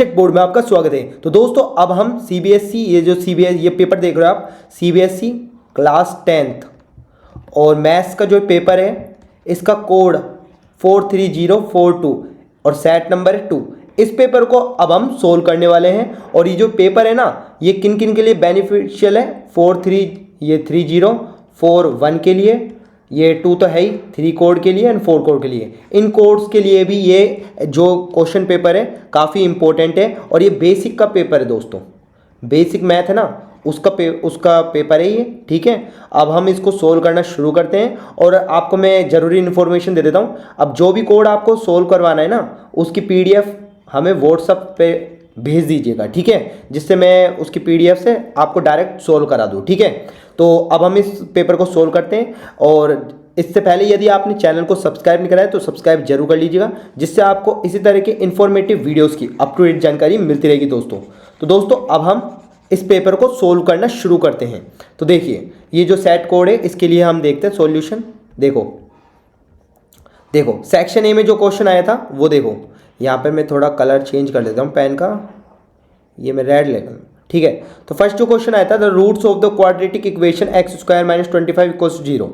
Take board में आपका स्वागत है। तो दोस्तों अब हम सीबीएसई ये पेपर देख रहे हो आप, सीबीएसई क्लास 10th और मैथ्स का जो पेपर है इसका कोड 43042 और सेट नंबर है 2। इस पेपर को अब हम सोल्व करने वाले हैं और ये जो पेपर है ना ये किन किन के लिए बेनिफिशियल है। 3041 के लिए, ये 2 तो है ही, 3 कोड के लिए एंड 4 कोड के लिए। इन कोड्स के लिए भी ये जो क्वेश्चन पेपर है काफ़ी इंपॉर्टेंट है और ये बेसिक का पेपर है दोस्तों। बेसिक मैथ है ना उसका पेपर है ये, ठीक है। अब हम इसको सोल्व करना शुरू करते हैं और आपको मैं ज़रूरी इन्फॉर्मेशन दे देता हूँ। अब जो भी कोड आपको सोल्व करवाना है ना उसकी पीडीएफ हमें व्हाट्सएप पे भेज दीजिएगा, ठीक है, जिससे मैं उसकी पीडीएफ से आपको डायरेक्ट सोल्व करा दूँ, ठीक है। तो अब हम इस पेपर को सोल्व करते हैं और इससे पहले यदि आपने चैनल को सब्सक्राइब नहीं करा है तो सब्सक्राइब जरूर कर लीजिएगा, जिससे आपको इसी तरह के इन्फॉर्मेटिव वीडियोस की अप टू डेट जानकारी मिलती रहेगी दोस्तों। तो दोस्तों अब हम इस पेपर को सोल्व करना शुरू करते हैं। तो देखिए ये जो सेट कोड है इसके लिए हम देखते हैं सॉल्यूशन। देखो सेक्शन ए में जो क्वेश्चन आया था वो देखो, यहाँ पर मैं थोड़ा कलर चेंज कर देता हूँ पेन का, ये मैं रेड लेगा, ठीक है। तो फर्स्ट जो क्वेश्चन आया था the roots of the quadratic equation X square minus 25 equals to 0।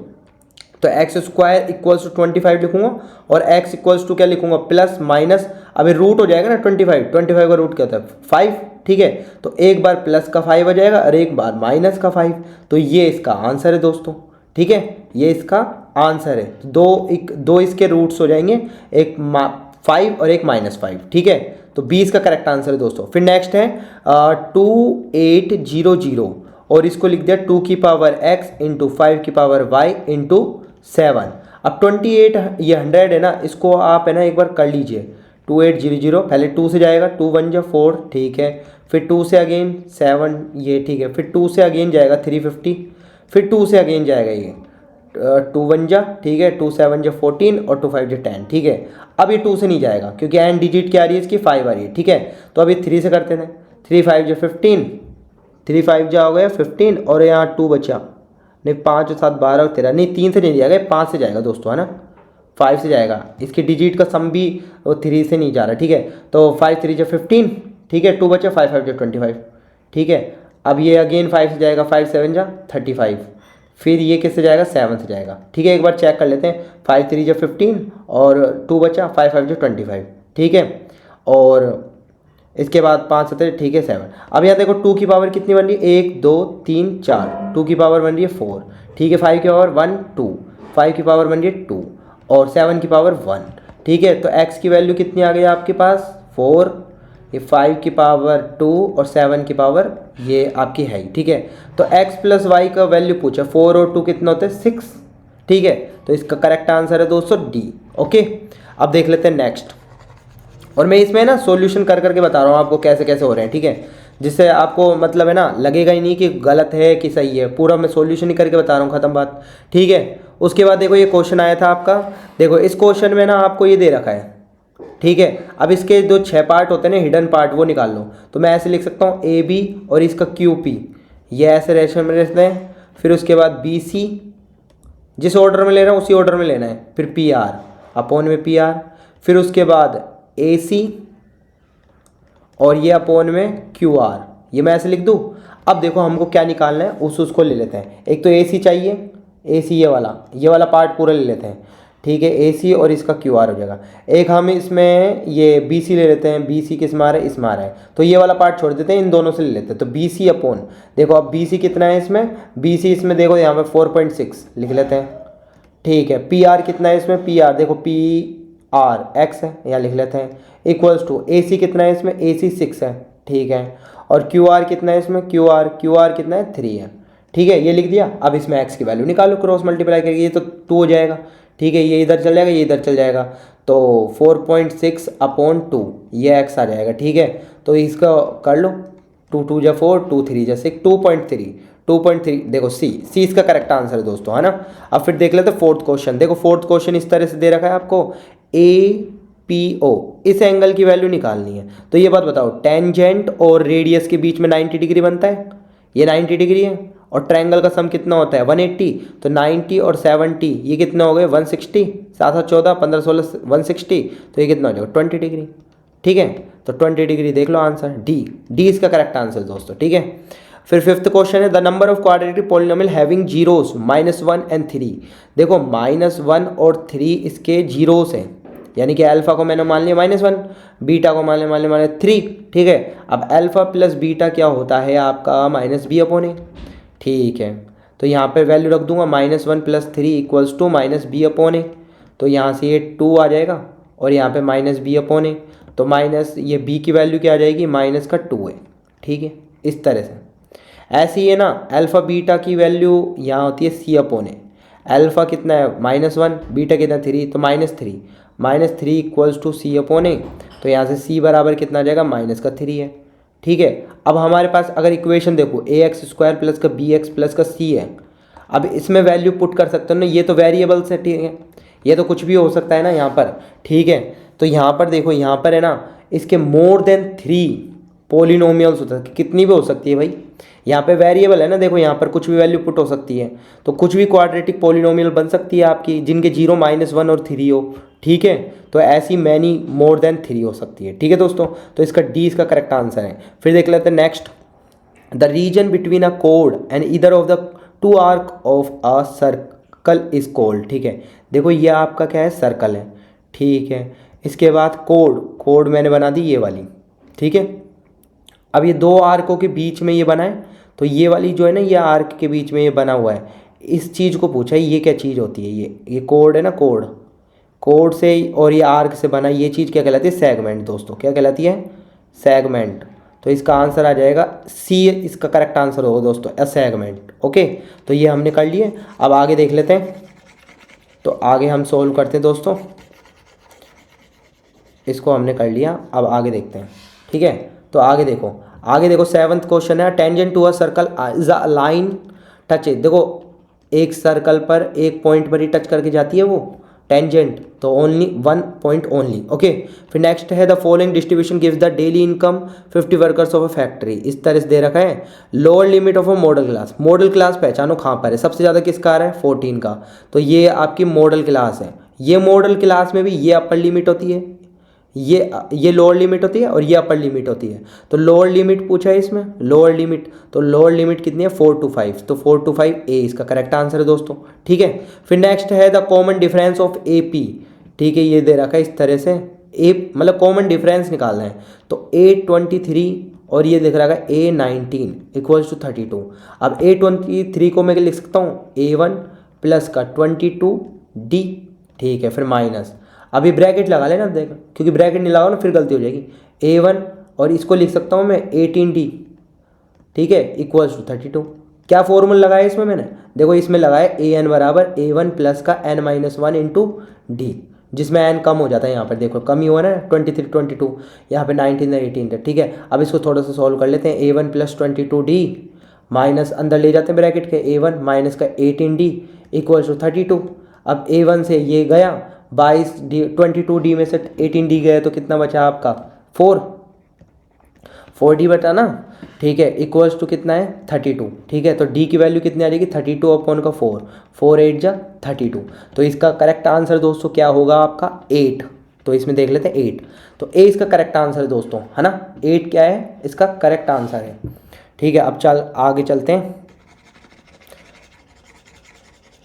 तो एक्स स्क्वायर इक्वल्स टू 25 लिखूंगा और एक्स इक्वल्स टू क्या लिखूंगा, प्लस माइनस, अभी रूट हो जाएगा ना 25 का रूट क्या होता है 5, ठीक है। तो एक बार प्लस का 5 आ जाएगा और एक बार माइनस का 5। तो ये इसका आंसर है दोस्तों, ठीक है, ये इसका आंसर है। दो इसके रूट्स हो जाएंगे, एक 5 और एक -5, ठीक है। तो 20 का करेक्ट आंसर है दोस्तों। फिर नेक्स्ट है 2800 और इसको लिख दिया 2 की पावर x इंटू 5 की पावर y इंटू 7। अब 28 ये 100 है ना, इसको आप है ना एक बार कर लीजिए। 2800 पहले 2 से जाएगा, 2 1 जा 4, ठीक है। फिर 2 से अगेन 7, ये ठीक है। फिर 2 से अगेन जाएगा 350, फिर 2 से अगेन जाएगा ये 2 1 जा, ठीक है, 2 7 जा 14 और 2 5 जा 10, ठीक है। अब ये 2 से नहीं जाएगा क्योंकि एंड डिजिट क्या आ रही है इसकी 5 आ रही है, ठीक है। तो अभी 3 से करते हैं, 3 5 जा 15, 3 5 जा हो गया 15 और यहाँ 2 बचा, नहीं 5 और 7 12 और 13, नहीं 3 से नहीं जाएगा, 5 से जाएगा दोस्तों, है ना, 5 से जाएगा। इसकी डिजिट का सम भी वो 3 से नहीं जा रहा, ठीक है। तो 5 3 जा 15, ठीक है, 2 बचा, 5 5 जा 25, ठीक है। अब ये अगेन 5 से जाएगा, 5 7 जा 35, फिर ये किससे जाएगा 7 से जाएगा, ठीक है। एक बार चेक कर लेते हैं, 5 3 जा 15 और 2 बचा, 5 5 जा 25, ठीक है। और इसके बाद 5 7, ठीक है 7। अब यहाँ देखो 2 की पावर कितनी बन रही है, 1 2 3 4, 2 की पावर बन रही है 4, ठीक है। 5 की पावर 1 2, 5 की पावर बन रही है 2 और 7 की पावर 1, ठीक है। तो x की वैल्यू कितनी आ गई आपके पास 4, ये 5 की पावर 2 और 7 की पावर ये आपकी है, ठीक है। तो x प्लस वाई का वैल्यू पूछा, 4 और 2 कितना होता है 6, ठीक है। तो इसका करेक्ट आंसर है दोस्तों डी, ओके। अब देख लेते हैं नेक्स्ट, और मैं इसमें ना सॉल्यूशन कर करके बता रहा हूँ आपको कैसे कैसे हो रहे हैं, ठीक है, जिससे आपको मतलब है ना लगेगा ही नहीं कि गलत है कि सही है, पूरा मैं सॉल्यूशन ही करके बता रहा हूँ, ख़त्म बात, ठीक है। उसके बाद देखो ये क्वेश्चन आया था आपका, देखो इस क्वेश्चन में ना आपको ये दे रखा है, ठीक है। अब इसके जो 6 पार्ट होते हैं ना हिडन पार्ट, वो निकाल लो। तो मैं ऐसे लिख सकता हूँ ए बी और इसका क्यू पी, ये ऐसे रेशनल में रहते हैं। फिर उसके बाद बी सी, जिस ऑर्डर में ले रहा हूँ उसी ऑर्डर में लेना है। फिर पी आर अपोन में पी आर, फिर उसके बाद ए सी और ये अपोन में क्यू आर, ये मैं ऐसे लिख दूँ। अब देखो हमको क्या निकालना है उसको ले लेते हैं। एक तो ए सी चाहिए, ए सी ये वाला पार्ट पूरा ले लेते हैं, ठीक है। ए सी और इसका क्यू आर हो जाएगा। एक हम इसमें ये बी सी ले लेते हैं, बी सी किस मार है, इस मार है, तो ये वाला पार्ट छोड़ देते हैं, इन दोनों से ले लेते हैं। तो बी सी अपोन, देखो अब बी सी कितना है इसमें, बी सी इसमें देखो यहाँ पे 4.6 लिख लेते हैं, ठीक है। पी आर कितना है इसमें, पी आर देखो पी आर एक्स है, यहाँ लिख लेते हैं, इक्वल्स टू ए सी कितना है इसमें, ए सी 6 है, ठीक है। और क्यू आर कितना है इसमें, क्यू आर कितना है 3 है, ठीक है, ये लिख दिया। अब इसमें एक्स की वैल्यू निकालो, क्रॉस मल्टीप्लाई करके, ये तो 2 हो जाएगा, ठीक है, ये इधर चल जाएगा, ये इधर चल जाएगा। तो 4.6 अपॉन 2 ये एक्स आ जाएगा, ठीक है। तो इसका कर लो, 2 2 जा 4, 2 3 जा 6, 2.3 देखो सी इसका करेक्ट आंसर है दोस्तों, है ना। अब फिर देख लेते हैं फोर्थ क्वेश्चन। देखो फोर्थ क्वेश्चन इस तरह से दे रखा है आपको, ए पी ओ, इस एंगल की वैल्यू निकालनी है। तो ये बात बताओ, टेंजेंट और रेडियस के बीच में 90 डिग्री बनता है, ये 90 डिग्री है, और ट्रायंगल का सम कितना होता है 180। तो 90 और 70 ये कितना हो गए 160, 7 7 14 15 16 160, तो ये कितना हो जाएगा 20 डिग्री, ठीक है, तो 20 डिग्री देख लो आंसर डी इसका करेक्ट आंसर दोस्तों। ठीक है, फिर फिफ्थ क्वेश्चन है the number of quadratic polynomial having zeros -1 and 3। देखो -1 और 3 इसके जीरोस हैं, यानी कि अल्फा को मैंने मान लिया -1, बीटा को मान लिया 3। ठीक है, अब अल्फा प्लस बीटा क्या होता है आपका -b/a। ठीक है, तो यहाँ पे वैल्यू रख दूंगा -1 + 3 = -b/a। तो यहाँ से ये 2 आ जाएगा और यहाँ पे -b/a, तो माइनस ये b की वैल्यू क्या आ जाएगी -2 है। ठीक है, इस तरह से ऐसे ही है ना। अल्फ़ा बीटा की वैल्यू यहाँ होती है c/a। अल्फ़ा कितना है -1, बीटा कितना 3, तो -3 = c/a। तो यहाँ से c बराबर कितना आ जाएगा -3 है। ठीक है, अब हमारे पास अगर इक्वेशन देखो ax² + का bx + का c है। अब इसमें वैल्यू पुट कर सकते हो ना, ये तो वेरिएबल्स है। ठीक है, ये तो कुछ भी हो सकता है ना यहाँ पर। ठीक है, तो यहाँ पर देखो, यहाँ पर है ना इसके मोर देन 3 पॉलिनोमियल्स होता है, कितनी भी हो सकती है भाई। यहाँ पे वेरिएबल है ना, देखो यहाँ पर कुछ भी वैल्यू पुट हो सकती है, तो कुछ भी क्वाड्रेटिक पॉलिनोमियल बन सकती है आपकी जिनके 0, -1 और 3 हो। ठीक है, तो ऐसी मैनी मोर देन 3 हो सकती है। ठीक है दोस्तों, तो इसका डी इसका करेक्ट आंसर है। फिर देख लेते हैं next, the region between a code and either of the 2 arc of a circle is called. ठीक है, देखो ये आपका क्या है, सर्कल है। ठीक है, इसके बाद कोड मैंने बना दी ये वाली। ठीक है, अब ये 2 आर्कों के बीच में ये बना है, तो ये वाली जो है ना, ये आर्क के बीच में ये बना हुआ है। इस चीज़ को पूछा है ये क्या चीज़ होती है, ये कोड है ना, कोड से और ये आर्क से बना, ये चीज़ क्या कहलाती है, सेगमेंट दोस्तों। क्या कहलाती है, सेगमेंट। तो इसका आंसर आ जाएगा सी, इसका करेक्ट आंसर होगा दोस्तों, ए सेगमेंट। ओके, तो ये हमने कर लिए। अब आगे देख लेते हैं, तो आगे हम सोल्व करते हैं दोस्तों। इसको हमने कर लिया, अब आगे देखते हैं। ठीक है, तो आगे देखो 7th क्वेश्चन है, tangent to a circle is a line touch. देखो एक सर्कल पर एक पॉइंट पर ही टच करके जाती है वो टेंजेंट, तो ओनली 1 पॉइंट ओनली। ओके, फिर नेक्स्ट है the following distribution gives the daily income 50 workers of a factory. इस तरह से दे रखा है। Lower limit of a model class पहचानो कहाँ पर है, सबसे ज़्यादा किसका आ रहा है, 14 का। तो ये आपकी मॉडल क्लास है। ये मॉडल क्लास में भी ये अपर लिमिट होती है, ये लोअर लिमिट होती है और ये अपर लिमिट होती है। तो लोअर लिमिट पूछा है इसमें, लोअर लिमिट, तो लोअर लिमिट कितनी है 4 to 5, तो 4 to 5 ए इसका करेक्ट आंसर है दोस्तों। ठीक है, फिर नेक्स्ट है the common difference of A P. ठीक है, ये दे रखा है इस तरह से, ए मतलब कॉमन डिफरेंस निकालना है, तो A23 और ये दिख रहा है A19 = 32। अब A23 को मैं लिख सकता हूँ A1 + का 22D। ठीक है, फिर माइनस, अभी ब्रैकेट लगा लेना देखो, क्योंकि ब्रैकेट नहीं लगाओ ना फिर गलती हो जाएगी। A1 और इसको लिख सकता हूँ मैं 18D। ठीक है, = 32। क्या फॉर्मूला लगाया इसमें मैंने, देखो इसमें लगाया AN = A1 + का n-1 × D, जिसमें n कम हो जाता है। यहाँ पर देखो कम ही हुआ ना, 23 22, यहाँ पे 19 और 18 था। ठीक है, अब इसको थोड़ा सा सॉल्व कर लेते हैं। A1 + 22D माइनस अंदर ले जाते हैं ब्रैकेट के, A1 - का 18D = 32। अब A1 से ये गया 22D, 22D में से 18D गया, तो कितना बचा आपका 4D बचा ना। ठीक है, = कितना है 32। ठीक है, तो D की वैल्यू कितनी आ जाएगी 32/4, 4 8 जा 32। तो इसका करेक्ट आंसर दोस्तों क्या होगा आपका 8। तो इसमें देख लेते हैं 8, तो ए इसका करेक्ट आंसर है दोस्तों, है ना। 8 क्या है, इसका करेक्ट आंसर है। ठीक है, अब आगे चलते हैं,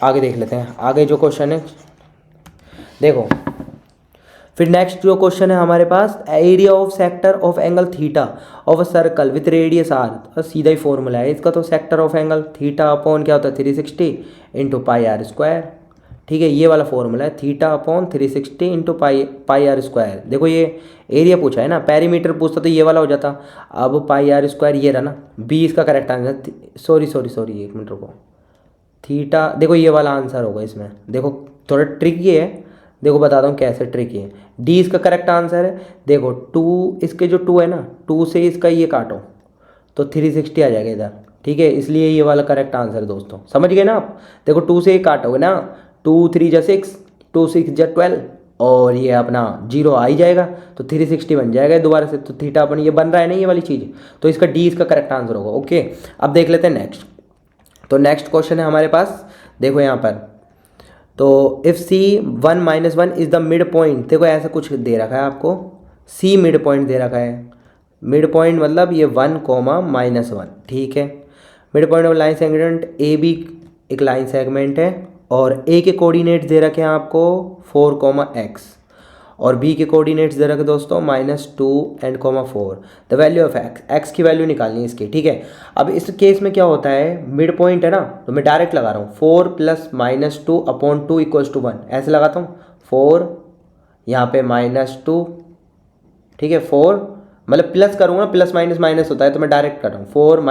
आगे देख लेते हैं। आगे जो क्वेश्चन है देखो, फिर नेक्स्ट जो क्वेश्चन है हमारे पास, area of sector of angle theta of a circle with radius r. तो सीधा ही फॉर्मूला है इसका, तो sector of angle theta upon क्या होता है 360 × πr²। ठीक है, ये वाला फॉर्मूला है, थीटा अपॉन 360 × πr²। देखो ये एरिया पूछा है ना, पेरीमीटर पूछता तो ये वाला हो जाता। अब πr² ये रहा ना, बी इसका करेक्ट आंसर। सॉरी 1 मिनट रुको, थीटा देखो ये वाला आंसर होगा इसमें। देखो थोड़ा ट्रिकी है, देखो बताता हूँ कैसे ट्रिकी है। डी इसका करेक्ट आंसर है। देखो 2, इसके जो 2 है ना, 2 से इसका ये काटो तो 360 आ जाएगा इधर। ठीक है, इसलिए ये वाला करेक्ट आंसर है दोस्तों, समझ गए ना आप। देखो 2 से ये काटोगे ना, 2 3 जा 6, 2 6 जा 12, और ये अपना 0 आ ही जाएगा, तो 360 बन जाएगा दोबारा से। तो थीटा अपन ये बन रहा है ना ये वाली चीज़, तो इसका डी इसका करेक्ट आंसर होगा। ओके, अब देख लेते हैं नेक्स्ट। तो नेक्स्ट क्वेश्चन है हमारे पास, देखो यहाँ पर, तो if C1 - 1 is the mid point. देखो ऐसा कुछ दे रखा है आपको, सी मिड पॉइंट दे रखा है, मिड पॉइंट मतलब ये 1, -1, ठीक है। Mid point of line segment A B एक लाइन सेगमेंट है और ए के कोऑर्डिनेट्स दे रखे हैं आपको 4, x और बी के कोऑर्डिनेट्स दे रखे दोस्तों -2 and 4। The value of x की वैल्यू निकालनी है इसकी, ठीक है। अब इस केस में क्या होता है, मिड पॉइंट है ना, तो मैं डायरेक्ट लगा रहा हूँ 4 + -2/2 = 1, ऐसे लगाता हूँ। 4 यहाँ पे -2, ठीक है। 4 मतलब प्लस करूँगा, प्लस माइनस माइनस होता है तो मैं डायरेक्ट कर रहा हूँ। 4 -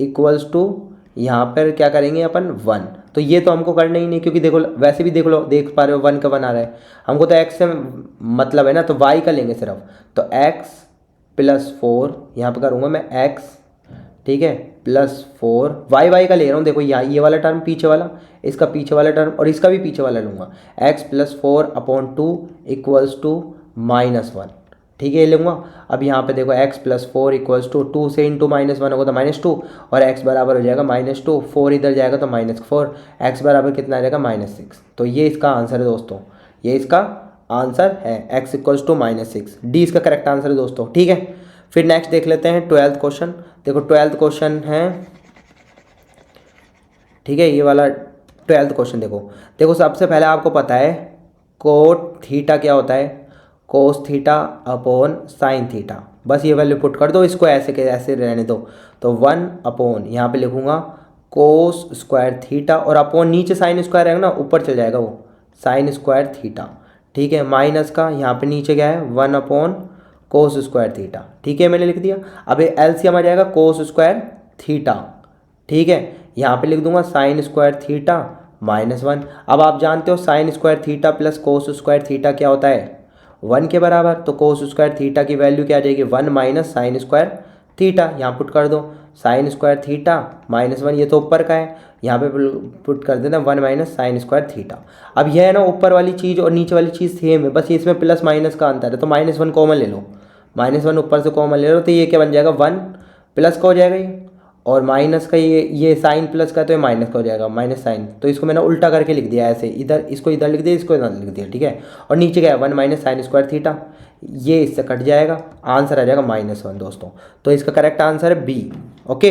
2/2 = यहाँ पर क्या करेंगे अपन 1। तो ये तो हमको करना ही नहीं, क्योंकि देखो वैसे भी देख लो, देख पा रहे हो 1 का 1 आ रहा है। हमको तो x से मतलब है ना, तो y का लेंगे सिर्फ। तो x + 4 यहाँ पे करूँगा मैं x, ठीक है, +4 y का ले रहा हूँ। देखो यहाँ ये वाला टर्म पीछे वाला, इसका पीछे वाला टर्म और इसका भी पीछे वाला लूँगा। x + 4/2 = -1, ठीक है, ये लूँगा। अब यहाँ पे देखो x + 4 = 2 से इंटू -1 होगा तो -2 और x बराबर हो जाएगा -2, 4 इधर जाएगा तो -4, x बराबर कितना आ जाएगा -6। तो ये इसका आंसर है दोस्तों, ये इसका आंसर है, x = -6। डी इसका करेक्ट आंसर है दोस्तों, ठीक है। फिर नेक्स्ट देख लेते हैं 12th क्वेश्चन। देखो 12th क्वेश्चन है, ठीक है, ये वाला 12th क्वेश्चन। देखो सबसे पहले आपको पता है कोट थीटा क्या होता है, कोस थीटा/साइन थीटा। बस ये वैल्यू पुट कर दो, इसको ऐसे के ऐसे रहने दो। तो 1 यहाँ पे लिखूँगा कोस स्क्वायर थीटा और अपॉन नीचे साइन स्क्वायर है ना, ऊपर चल जाएगा वो साइन स्क्वायर थीटा, ठीक है। माइनस का यहाँ पे नीचे क्या है 1/कोस स्क्वायर थीटा, ठीक है, मैंने लिख दिया। अब ये एलसीएम आ जाएगा कोस स्क्वायर थीटा, ठीक है। यहाँ पे लिख दूंगा साइन स्क्वायर थीटा -1। अब आप जानते हो sine square theta plus cos square theta क्या होता है, 1 के बराबर। तो कोस स्क्वायर थीटा की वैल्यू क्या आ जाएगी, 1 - साइन स्क्वायर थीटा। यहाँ पुट कर दो साइन स्क्वायर थीटा -1, ये तो ऊपर का है, यहाँ पे पुट कर देना 1 - साइन स्क्वायर थीटा। अब यह है ना, ऊपर वाली चीज़ और नीचे वाली चीज़ सेम है, बस ये इसमें प्लस माइनस का अंतर है। तो -1 कॉमन ले लो, -1 ऊपर से कॉमन ले लो, तो ये क्या बन जाएगा 1 प्लस का हो जाएगा ये, और माइनस का ये साइन प्लस का तो ये माइनस का हो जाएगा, माइनस साइन। तो इसको मैंने उल्टा करके लिख दिया ऐसे, इधर इसको इधर लिख दिया, इसको इधर लिख दिया, ठीक है। और नीचे क्या है 1 - साइन स्क्वायर थीटा, ये इससे कट जाएगा, आंसर आ जाएगा -1 दोस्तों। तो इसका करेक्ट आंसर है बी, ओके।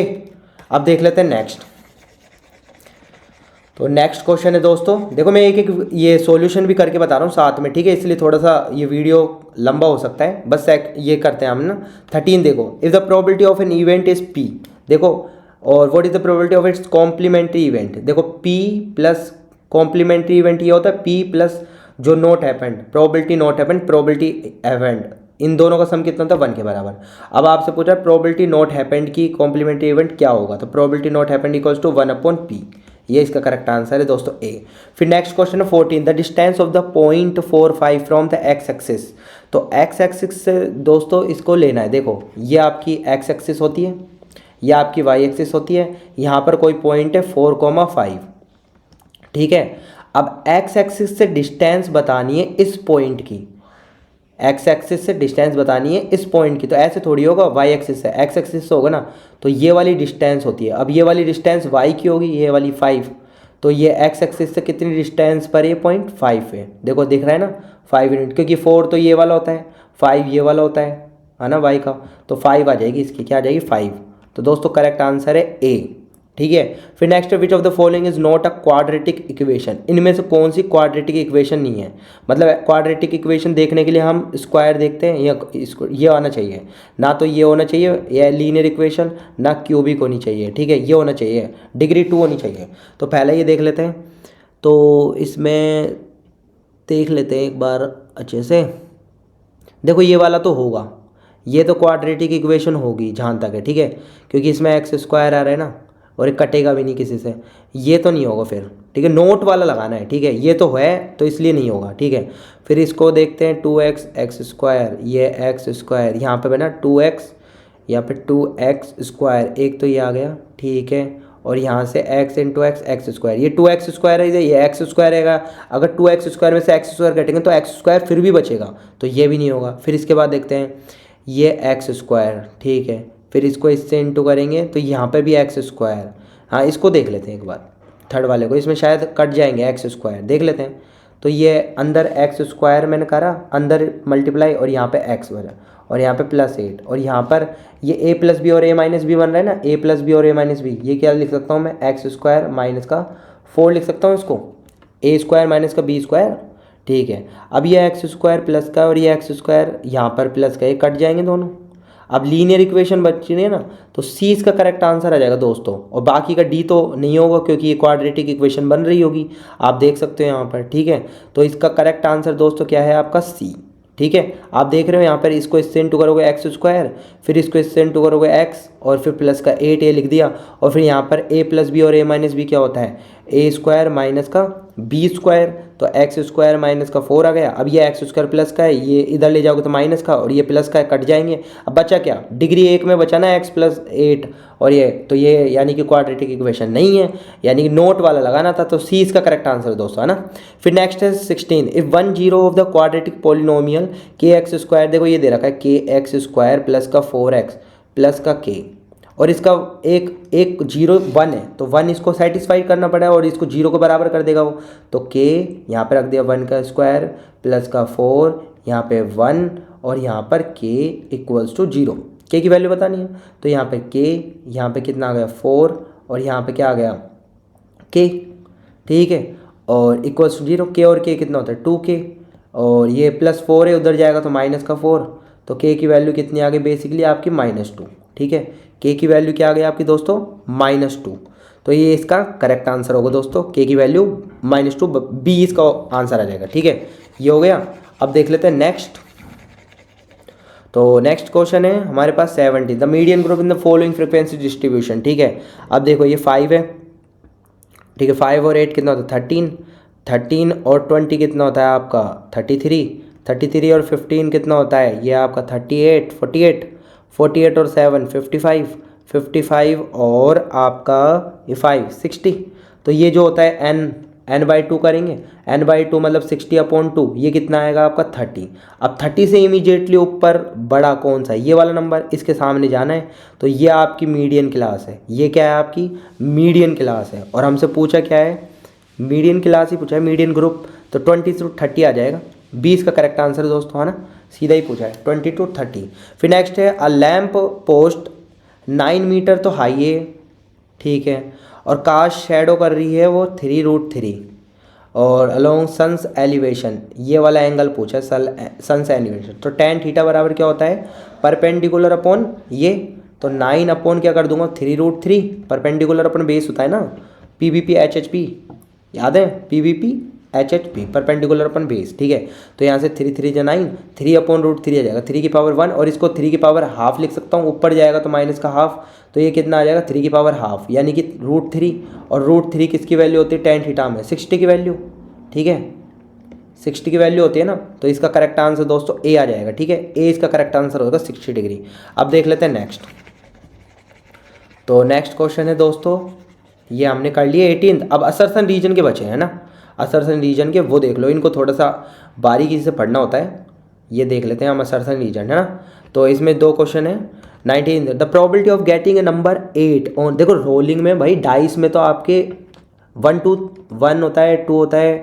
अब देख लेते हैं नेक्स्ट। तो नेक्स्ट क्वेश्चन है दोस्तों, देखो मैं एक एक ये सॉल्यूशन भी करके बता रहा हूँ साथ में, ठीक है, इसलिए थोड़ा सा ये वीडियो लंबा हो सकता है। बस ये करते हैं हम ना 13। देखो if the probability of an event is P, देखो, और what is the probability of its complementary event. देखो पी प्लस कॉम्प्लीमेंट्री इवेंट ये होता है पी प्लस जो not happened, probability not happened, probability happened, इन दोनों का सम कितना होता है 1 के बराबर। अब आपसे पूछा प्रोबेबिलिटी नॉट हैपेंड की कॉम्प्लीमेंट्री इवेंट क्या होगा, तो प्रोबेबिलिटी नॉट हैपेंड = 1/p, ये इसका करेक्ट आंसर है दोस्तों ए। फिर नेक्स्ट क्वेश्चन है 14, the distance of the point 45 from the x axis. तो एक्स एक्सिस से दोस्तों इसको लेना है। देखो ये आपकी एक्स एक्सिस होती है, ये आपकी वाई एक्सिस होती है, यहाँ पर कोई पॉइंट है 4,5, ठीक है। अब एक्स एक्सिस से डिस्टेंस बतानी है इस पॉइंट की, एक्स एक्सिस से डिस्टेंस बतानी है इस पॉइंट की, तो ऐसे थोड़ी होगा, वाई एक्सिस से, एक्स एक्सिस से होगा ना, तो ये वाली डिस्टेंस होती है। अब ये वाली डिस्टेंस वाई की होगी, ये वाली 5, तो ये एक्स एक्सिस से कितनी डिस्टेंस पर ये पॉइंट 5 है। देखो दिख रहा है ना 5 यूनिट, क्योंकि 4 तो ये वाला होता है, 5 ये वाला होता है ना वाई का, तो 5 आ जाएगी इसकी, क्या आ जाएगी 5। तो दोस्तों करेक्ट आंसर है ए, ठीक है। फिर next, which of the following is not a quadratic equation. इनमें से कौन सी क्वाड्रेटिक इक्वेशन नहीं है। मतलब क्वाड्रेटिक इक्वेशन देखने के लिए हम स्क्वायर देखते हैं, या इसको ये आना चाहिए, ना तो ये होना चाहिए या लीनियर इक्वेशन, ना क्यूबिक होनी चाहिए, ठीक है, ये होना चाहिए डिग्री 2 होनी चाहिए। तो पहले ये देख लेते हैं, तो इसमें देख लेते हैं एक बार अच्छे से। देखो ये वाला तो होगा, ये तो क्वाड्रेटिक इक्वेशन होगी जहाँ तक है, ठीक है, क्योंकि इसमें एक्स स्क्वायर आ रहा है ना, और एक कटेगा भी नहीं किसी से, ये तो नहीं होगा फिर, ठीक है। नोट वाला लगाना है, ठीक है, ये तो है तो इसलिए नहीं होगा, ठीक है। फिर इसको देखते हैं 2x एक्स स्क्वायर, ये एक्स स्क्वायर यहाँ पे बना 2x, यहाँ पे 2x स्क्वायर, एक तो ये आ गया, ठीक है, और यहाँ से x × x एक्स स्क्वायर, ये 2x स्क्वायर है, ये एक्स स्क्वायर रहेगा। अगर 2x स्क्वायर में से एक्स स्क्वायर कटेंगे तो एक्स स्क्वायर फिर भी बचेगा, तो ये भी नहीं होगा। फिर इसके बाद देखते हैं ये एक्स स्क्वायर, ठीक है, फिर इसको इससे इंटू करेंगे तो यहाँ पे भी एक्स स्क्वायर। हाँ इसको देख लेते हैं एक बार, थर्ड वाले को, इसमें शायद कट जाएंगे एक्स स्क्वायर, देख लेते हैं। तो ये अंदर एक्स स्क्वायर मैंने करा, अंदर मल्टीप्लाई और यहाँ पे एक्स बना और यहाँ पे +8 और यहाँ पर ये ए प्लस बी और ए माइनस बी बन रहा है ना, ए प्लस बी और ए माइनस बी, ये क्या लिख सकता हूँ मैं, एक्स स्क्वायर माइनस का 4 लिख सकता हूँ इसको, ए स्क्वायर माइनस का बी स्क्वायर। ठीक है, अब ये एक्स स्क्वायर प्लस का और ये एक्स स्क्वायर यहाँ पर प्लस का, ये कट जाएंगे दोनों। अब लीनियर इक्वेशन बची है ना, तो सी इसका करेक्ट आंसर आ जाएगा दोस्तों, और बाकी का डी तो नहीं होगा क्योंकि ये क्वाड्रेटिक इक्वेशन बन रही होगी, आप देख सकते हो यहाँ पर। ठीक है, तो इसका करेक्ट आंसर दोस्तों क्या है आपका, सी। ठीक है, आप देख रहे हो यहाँ पर इसको इससे इंटू करोगे एक्स स्क्वायर, फिर इसको इससे इंटू करोगे एक्स और फिर प्लस का 8 लिख दिया, और फिर यहाँ पर ए प्लस बी और ए माइनस बी क्या होता है, ए स्क्वायर माइनस का बी स्क्वायर, तो एक्स स्क्वायर माइनस का 4 आ गया। अब ये एक्स स्क्वायर प्लस का है, ये इधर ले जाओगे तो माइनस का, और ये प्लस का है, कट जाएंगे। अब बचा क्या, डिग्री 1 में बचा ना एक्स प्लस 8, और ये तो ये यानी कि क्वाड्रेटिक इक्वेशन नहीं है, यानी कि नोट वाला लगाना था, तो सी इसका करेक्ट आंसर दोस्तों है ना। फिर नेक्स्ट है 16, if 1 zero of the quadratic polynomial के एक्स स्क्वायर, देखो ये दे रखा है के एक्स स्क्वायर प्लस का 4x प्लस का के, और इसका एक 0 1 है, तो 1 इसको सेटिस्फाई करना पड़ा और इसको 0 को बराबर कर देगा वो, तो के यहाँ पे रख दिया 1 का स्क्वायर प्लस का 4, यहाँ पे 1 और यहाँ पर के इक्वल्स टू 0, के की वैल्यू बतानी है, तो यहाँ पे के, यहाँ पे कितना आ गया 4 और यहाँ पे क्या आ गया के। ठीक है, और इक्वल्स टू 0, के और के कितना होता है 2k, और ये +4 है, उधर जाएगा तो माइनस का 4, तो के की वैल्यू कितनी आ गई बेसिकली आपकी -2। ठीक है, के की वैल्यू क्या आ गई आपकी दोस्तों -2, तो ये इसका करेक्ट आंसर होगा दोस्तों, के की वैल्यू -2, बी इसका आंसर आ जाएगा। ठीक है, ये हो गया। अब देख लेते हैं नेक्स्ट। तो नेक्स्ट क्वेश्चन है हमारे पास 70, the median group in the following frequency distribution. ठीक है, अब देखो ये 5 है, ठीक है, 5 और 8 कितना होता है 13, 13 और 20 कितना होता है आपका 33, 33 और 15 कितना होता है ये आपका 38, 48, 48 और 7 55, 55 और आपका ये 5 60, तो ये जो होता है n/2 करेंगे, n/2 मतलब 60/2, ये कितना आएगा आपका 30। अब 30 से इमीडिएटली ऊपर बड़ा कौन सा है, ये वाला नंबर, इसके सामने जाना है, तो ये आपकी मीडियन क्लास है, ये क्या है आपकी मीडियन क्लास है, और हमसे पूछा क्या है, मीडियन क्लास ही पूछा है, मीडियन ग्रुप, तो 20 to 30 आ जाएगा, 20 का करेक्ट आंसर दोस्तों है ना, सीधा ही पूछा है 20 to 30। फिर नेक्स्ट है अ लैम्प पोस्ट 9 मीटर तो हाई है, ठीक है, और कास्ट शेडो कर रही है वो 3√3 और अलोंग सन्स एलिवेशन, ये वाला एंगल पूछा है सन्स एलिवेशन, तो tan थीटा बराबर क्या होता है परपेंडिकुलर अपॉन ये, तो 9 अपॉन क्या कर दूंगा 3√3, परपेंडिकुलर अपॉन बेस होता है ना PVP HHP, याद है PVP HHP perpendicular upon base. ठीक है, तो यहाँ से 3 3 9, 3/√3 आ जाएगा, 3 की पावर 1, और इसको 3 की पावर हाफ लिख सकता हूँ, ऊपर जाएगा तो माइनस का हाफ, तो ये कितना आ जाएगा 3 की पावर हाफ, यानी कि √3, और √3 किसकी वैल्यू होती है tan थीटा में 60 की वैल्यू। ठीक है, 60 की वैल्यू होती है ना, तो इसका करेक्ट आंसर दोस्तों ए आ जाएगा। ठीक है, ए इसका करेक्ट आंसर होगा 60 डिग्री। अब देख लेते हैं नेक्स्ट। तो नेक्स्ट क्वेश्चन है दोस्तों, ये हमने कर लिए 18th। अब असरसन रीजन के बचे हैं ना, असरसन रीजन के वो देख लो, इनको थोड़ा सा बारीकी से पढ़ना होता है, ये देख लेते हैं हम असरसन रीजन है ना। तो इसमें 2 क्वेश्चन है। 19, the probability of getting a number 8 on, देखो रोलिंग में भाई डाइस में तो आपके 1 to 1 होता है, 2 होता है,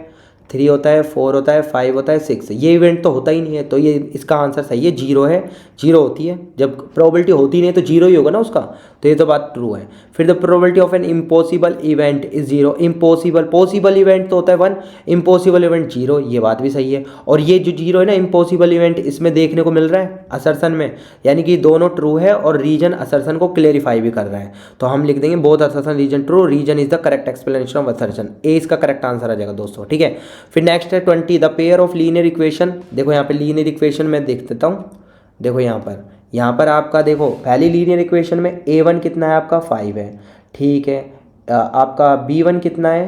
3 होता है, 4 होता है, 5 होता है, 6, ये इवेंट तो होता ही नहीं है, तो ये इसका आंसर सही है, 0 है, 0 होती है, जब प्रोबेबिलिटी होती नहीं है तो 0 ही होगा ना उसका, तो ये तो बात ट्रू है। फिर the probability of an impossible event is 0, impossible, possible event तो होता है 1, इम्पॉसिबल इवेंट 0, ये बात भी सही है। और ये जो 0 है ना इम्पॉसिबल इवेंट, इसमें देखने को मिल रहा है असरसन में, यानी कि दोनों ट्रू है और रीजन असरसन को क्लेरिफाई भी कर रहा है, तो हम लिख देंगे both assertion reason true, reason is the correct explanation of assertion, A इसका करेक्ट आंसर आ जाएगा दोस्तों। ठीक है, फिर नेक्स्ट है 20, the pair of linear equation, देखो यहाँ पे लीनियर इक्वेशन में देख देता हूँ, देखो यहाँ पर आपका देखो पहली लीनियर इक्वेशन में a1 कितना है आपका 5 है, ठीक है, आपका b1 कितना है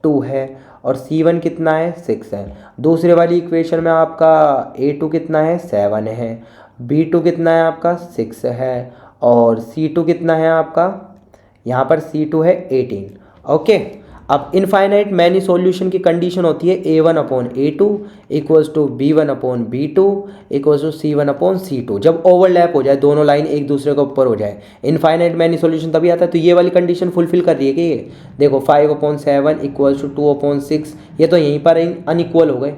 2 है, और c1 कितना है 6 है। दूसरे वाली इक्वेशन में आपका a2 कितना है 7 है, b2 कितना है आपका 6 है, और c2 कितना है आपका, यहाँ पर c2 है 18। ओके, अब इनफाइनाइट मैनी सॉल्यूशन की कंडीशन होती है A1/A2 equals to B1/B2 equals to C1/C2। जब ओवरलैप हो जाए, दोनों लाइन एक दूसरे के ऊपर हो जाए, इनफाइनाइट मैनी सॉल्यूशन तभी आता है। तो ये वाली कंडीशन फुलफिल कर रही है कि ये देखो 5/7 इक्वल्स टू 2/6, ये तो यहीं पर अनइक्वल हो गए,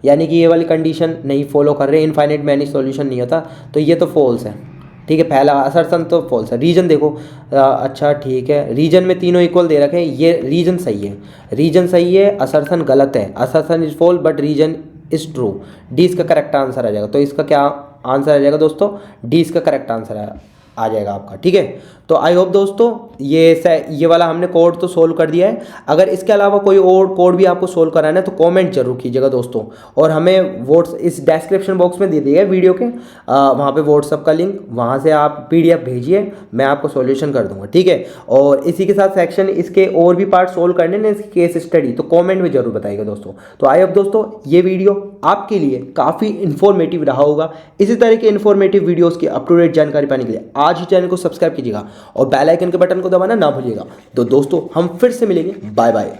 यानी कि ये वाली कंडीशन नहीं फॉलो कर रहे, इनफाइनाइट मैनी सॉल्यूशन नहीं होता, तो ये तो फॉल्स है। ठीक है, पहला असर्शन तो फॉल्स है। रीजन देखो, अच्छा ठीक है, रीजन में तीनों इक्वल दे रखे हैं, ये रीजन सही है, रीजन सही है, असर्शन गलत है, assertion is false but reason is true. D इसका करेक्ट आंसर आ जाएगा। तो इसका क्या आंसर आ जाएगा दोस्तों? डी इसका करेक्ट आंसर आ जाएगा आपका। ठीक है, तो आई होप दोस्तों ये वाला हमने कोड तो सोल्व कर दिया है। अगर इसके अलावा कोई और कोड भी आपको सोल्व कराना है तो कमेंट जरूर कीजिएगा दोस्तों, और हमें इस डिस्क्रिप्शन बॉक्स में दे दिए है वीडियो के, वहाँ पे व्हाट्सअप का लिंक, वहाँ से आप PDF भेजिए, मैं आपको सॉल्यूशन कर दूंगा। ठीक है, और इसी के साथ सेक्शन इसके और भी पार्ट सोल्व करने ना, इसकी केस स्टडी, तो कॉमेंट में जरूर बताइएगा दोस्तों। तो आई होप दोस्तों ये वीडियो आपके लिए काफ़ी इन्फॉर्मेटिव रहा होगा। इसी तरह के इन्फॉर्मेटिव वीडियोज़ की अप टू डेट जानकारी पाने के लिए आज ही चैनल को सब्सक्राइब कीजिएगा और बेल आइकन के बटन को दबाना ना भूलिएगा। तो दोस्तों हम फिर से मिलेंगे, बाय बाय।